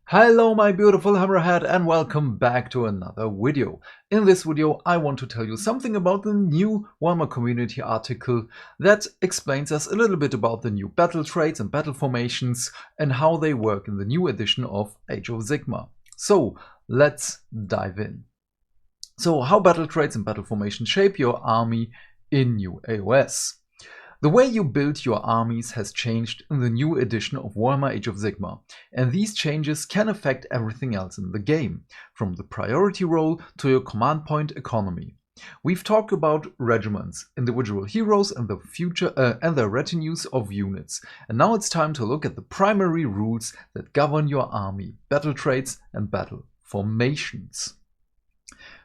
Hello my beautiful hammerhead and welcome back to another video. In this video I want to tell you something about the new Warhammer community article that explains us a little bit about the new battle traits and battle formations and how they work in the new edition of Age of Sigmar. So let's dive in. So how battle traits and battle formations shape your army in new AOS. The way you build your armies has changed in the new edition of Warhammer Age of Sigmar, and these changes can affect everything else in the game, from the priority roll to your command point economy. We've talked about regiments, individual heroes and the future and their retinues of units, and now it's time to look at the primary rules that govern your army, battle traits and battle formations.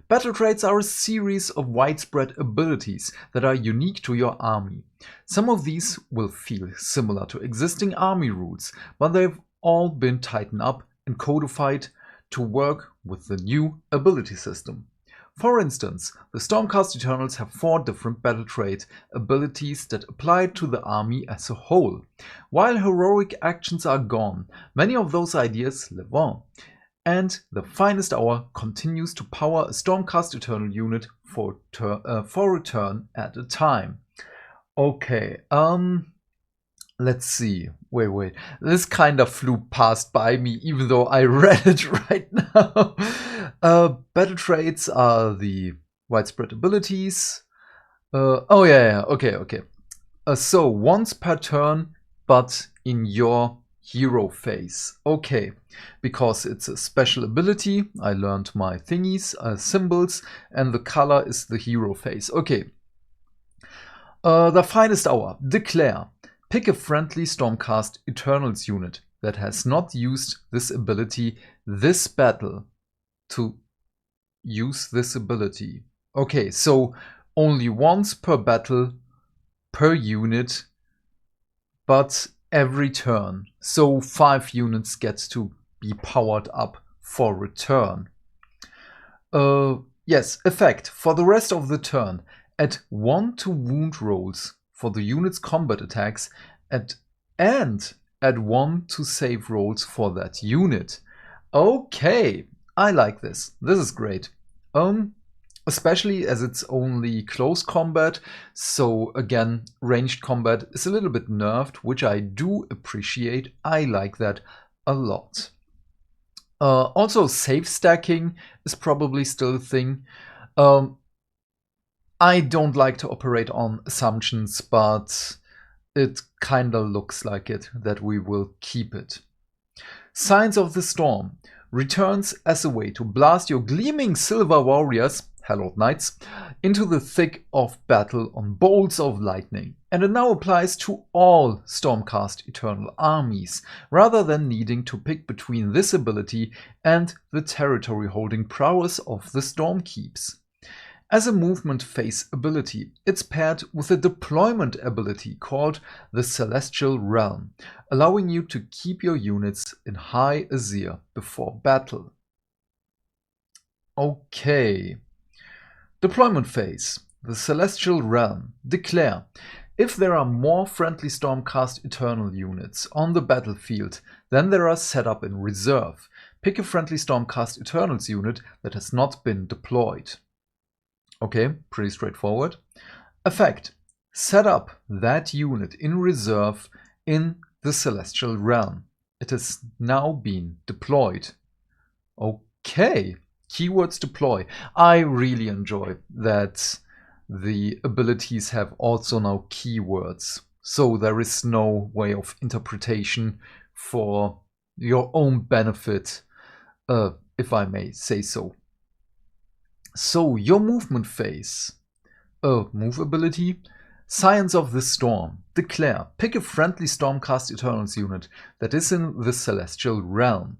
Battle traits are a series of widespread abilities that are unique to your army. Some of these will feel similar to existing army rules, but they've all been tightened up and codified to work with the new ability system. For instance, the Stormcast Eternals have 4 different battle trait abilities that apply to the army as a whole. While heroic actions are gone, many of those ideas live on. And the Finest Hour continues to power a Stormcast Eternal unit for a turn at a time. Okay, let's see. Wait. This kind of flew past by me, even though I read it right now. Battle traits are the widespread abilities. Okay. So once per turn, but in your hero phase. Okay, because it's a special ability, I learned my thingies, symbols, and the color is the hero phase. Okay. The Finest Hour. Declare. Pick a friendly Stormcast Eternals unit that has not used this ability this battle to use this ability. Okay, so only once per battle per unit, but every turn. So 5 units get to be powered up for a turn. Yes, effect. For the rest of the turn, add 1 to wound rolls for the unit's combat attacks and add 1 to save rolls for that unit. Okay, I like this. This is great. Especially as it's only close combat, so again, ranged combat is a little bit nerfed, which I do appreciate. I like that a lot. Also, save stacking is probably still a thing. I don't like to operate on assumptions, but it kinda looks like it, that we will keep it. Signs of the Storm returns as a way to blast your gleaming silver warriors, Hallowed Knights, into the thick of battle on bolts of lightning, and it now applies to all Stormcast Eternal armies, rather than needing to pick between this ability and the territory holding prowess of the Stormkeeps. As a movement phase ability, it's paired with a deployment ability called the Celestial Realm, allowing you to keep your units in high azure before battle. Okay. Deployment phase. The Celestial Realm. Declare. If there are more friendly Stormcast Eternal units on the battlefield than there are set up in reserve, pick a friendly Stormcast Eternals unit that has not been deployed. Okay, pretty straightforward. Effect. Set up that unit in reserve in the Celestial Realm. It has now been deployed. Okay. Keywords deploy. I really enjoy that the abilities have also now keywords. So there is no way of interpretation for your own benefit, if I may say so. So your movement phase. Move ability. Science of the Storm. Declare. Pick a friendly Stormcast Eternals unit that is in the Celestial Realm.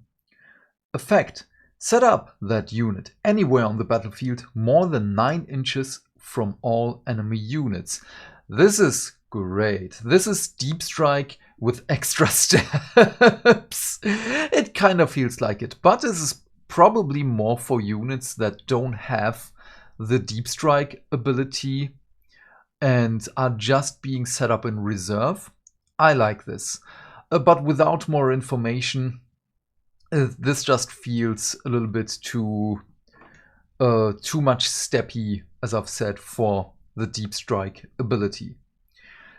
Effect. Set up that unit anywhere on the battlefield more than 9 inches from all enemy units. This is great. This is Deep Strike with extra steps. It kind of feels like it, but this is probably more for units that don't have the Deep Strike ability and are just being set up in reserve. I like this. But without more information, this just feels a little bit too much steppy, as I've said, for the Deep Strike ability.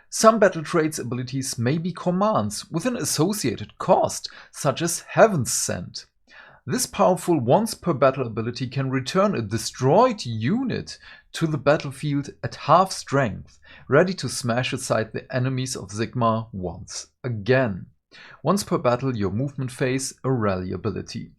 Some battle traits abilities may be commands with an associated cost, such as Heaven's Sent. This powerful once per battle ability can return a destroyed unit to the battlefield at half strength, ready to smash aside the enemies of Sigmar once again. Once per battle, your movement phase, a rally ability.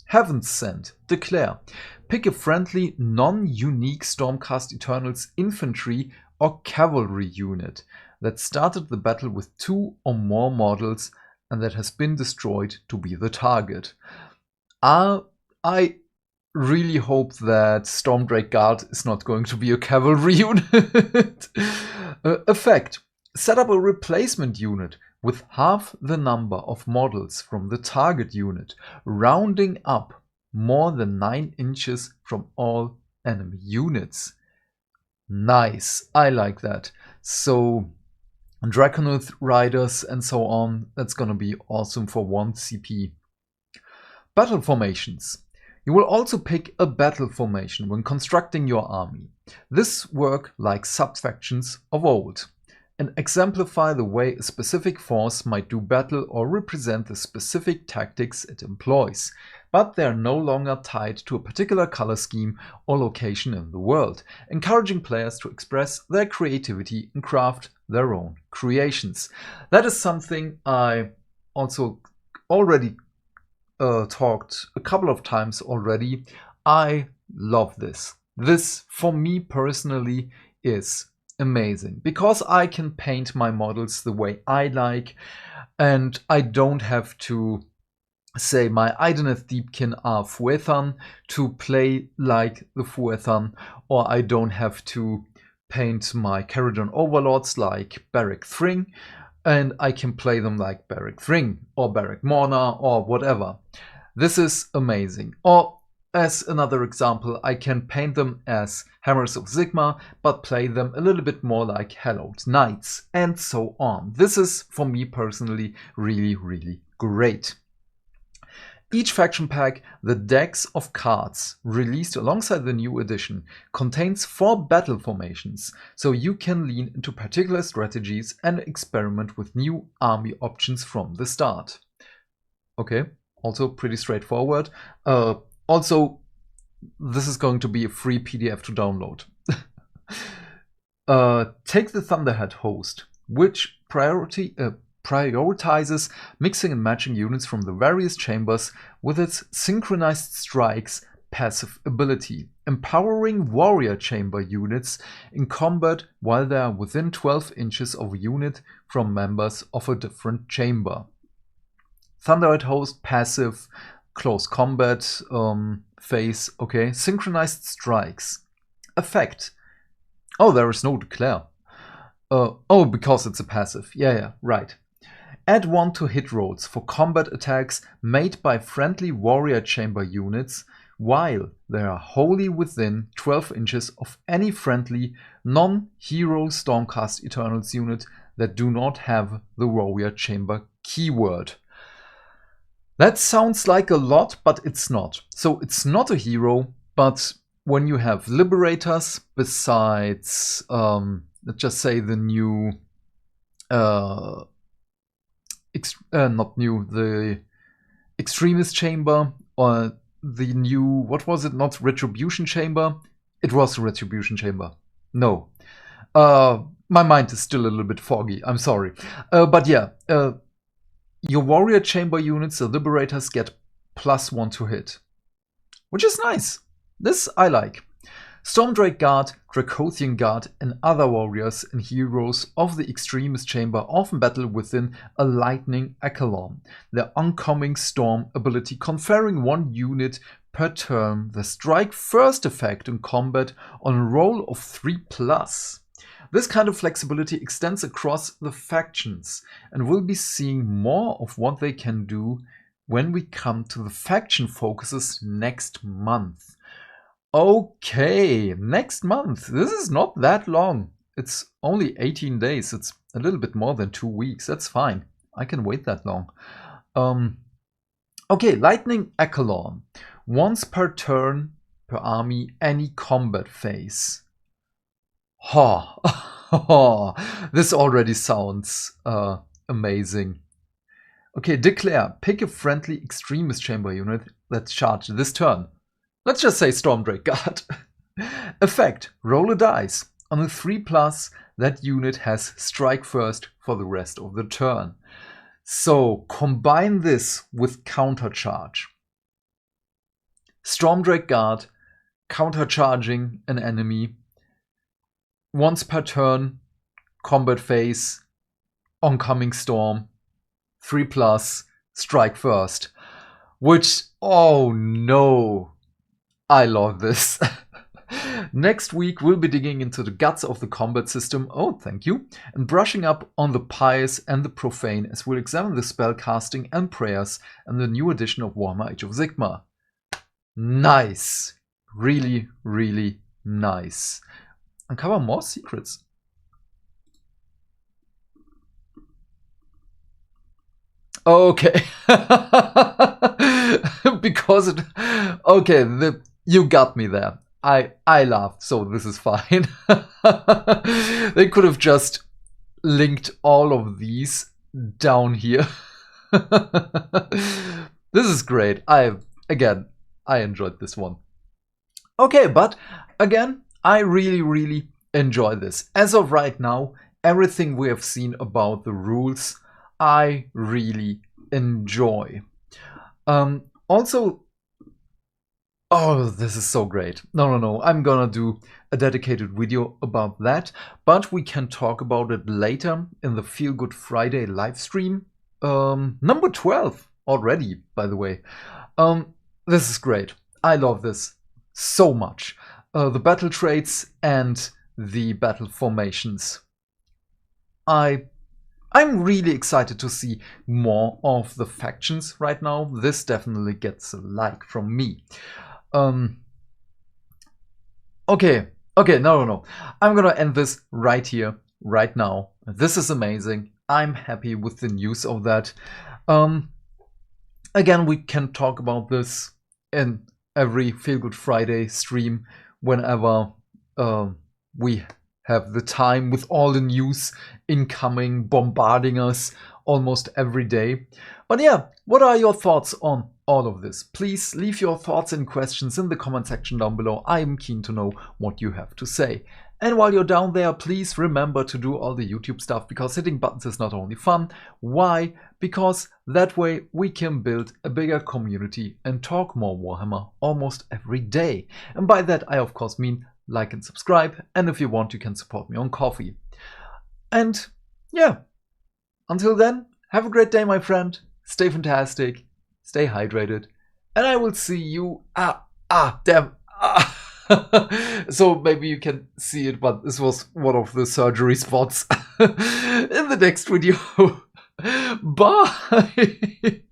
Heaven's Sent. Declare. Pick a friendly, non-unique Stormcast Eternals infantry or cavalry unit that started the battle with 2 or more models and that has been destroyed to be the target. I really hope that Stormdrake Guard is not going to be a cavalry unit. Effect. Set up a replacement unit with half the number of models from the target unit, rounding up more than 9 inches from all enemy units. Nice, I like that. So Draconoth Riders and so on, that's gonna be awesome for 1 CP. Battle formations. You will also pick a battle formation when constructing your army. This work like subfactions of old, and exemplify the way a specific force might do battle or represent the specific tactics it employs, but they are no longer tied to a particular color scheme or location in the world, encouraging players to express their creativity and craft their own creations. That is something I also already talked a couple of times already. I love this. This, for me personally, is amazing because I can paint my models the way I like, and I don't have to say my Idoneth Deepkin are Fuethan to play like the Fuethan, or I don't have to paint my Caradon Overlords like Beric Thring, and I can play them like Beric Thring or Beric Morna or whatever. This is amazing. Or as another example, I can paint them as Hammers of Sigmar, but play them a little bit more like Hallowed Knights, and so on. This is, for me personally, really, really great. Each faction pack, the decks of cards released alongside the new edition, contains 4 battle formations, so you can lean into particular strategies and experiment with new army options from the start. Okay, also pretty straightforward. Also, this is going to be a free PDF to download. Take the Thunderhead host, which prioritizes mixing and matching units from the various chambers with its Synchronized Strikes passive ability, empowering warrior chamber units in combat while they are within 12 inches of a unit from members of a different chamber. Thunderhead host passive, close combat phase. Okay, Synchronized Strikes. Effect. Oh, there is no declare. Oh, because it's a passive. Yeah, right. Add 1 to hit rolls for combat attacks made by friendly warrior chamber units while they are wholly within 12 inches of any friendly non-hero Stormcast Eternals unit that do not have the warrior chamber keyword. That sounds like a lot, but it's not. So it's not a hero, but when you have Liberators besides, let's just say the new, the Extremist Chamber, or the new, what was it, not Retribution Chamber? It was Retribution Chamber. No. My mind is still a little bit foggy, I'm sorry. But yeah, your warrior chamber units, the Liberators, get +1 to hit, which is nice. This I like. Stormdrake Guard, Dracothian Guard, and other warriors and heroes of the Extremist Chamber often battle within a Lightning Echelon, their oncoming Storm ability conferring 1 unit per turn the Strike First effect in combat on a roll of 3+. This kind of flexibility extends across the factions, and we'll be seeing more of what they can do when we come to the faction focuses next month. Okay, next month. This is not that long. It's only 18 days. It's a little bit more than 2 weeks. That's fine. I can wait that long. Okay, Lightning Echelon. Once per turn, per army, any combat phase. Ha! This already sounds amazing. Okay, declare. Pick a friendly extremist chamber unit that's charged this turn. Let's just say Stormdrake Guard. Effect. Roll a dice. On a 3+, that unit has strike first for the rest of the turn. So combine this with countercharge. Stormdrake Guard, countercharging an enemy. Once per turn, combat phase, oncoming storm, 3+, strike first. Which, oh no, I love this. Next week, we'll be digging into the guts of the combat system, oh thank you, and brushing up on the pious and the profane as we'll examine the spell casting and prayers and the new edition of Warhammer Age of Sigmar. Nice! Really, really nice. Uncover more secrets. Okay. Because it... Okay, you got me there. I laughed, so this is fine. They could have just linked all of these down here. This is great. I enjoyed this one. Okay, but again, I really, really enjoy this. As of right now, everything we have seen about the rules, I really enjoy. Also, oh, this is so great. No, I'm gonna do a dedicated video about that, but we can talk about it later in the Feel Good Friday live stream. Number 12 already, by the way. This is great. I love this so much. The battle traits and the battle formations. I'm really excited to see more of the factions right now. This definitely gets a like from me. Okay, no. I'm gonna end this right here, right now. This is amazing. I'm happy with the news of that. Again, we can talk about this in every Feel Good Friday stream whenever we have the time, with all the news incoming, bombarding us almost every day. But yeah, what are your thoughts on all of this? Please leave your thoughts and questions in the comment section down below. I am keen to know what you have to say. And while you're down there, please remember to do all the YouTube stuff, because hitting buttons is not only fun. Why? Because that way we can build a bigger community and talk more Warhammer almost every day. And by that I of course mean like and subscribe, and if you want you can support me on Ko-fi. And yeah, until then, have a great day my friend, stay fantastic, stay hydrated, and I will see you... So maybe you can see it, but this was one of the surgery spots in the next video. Bye!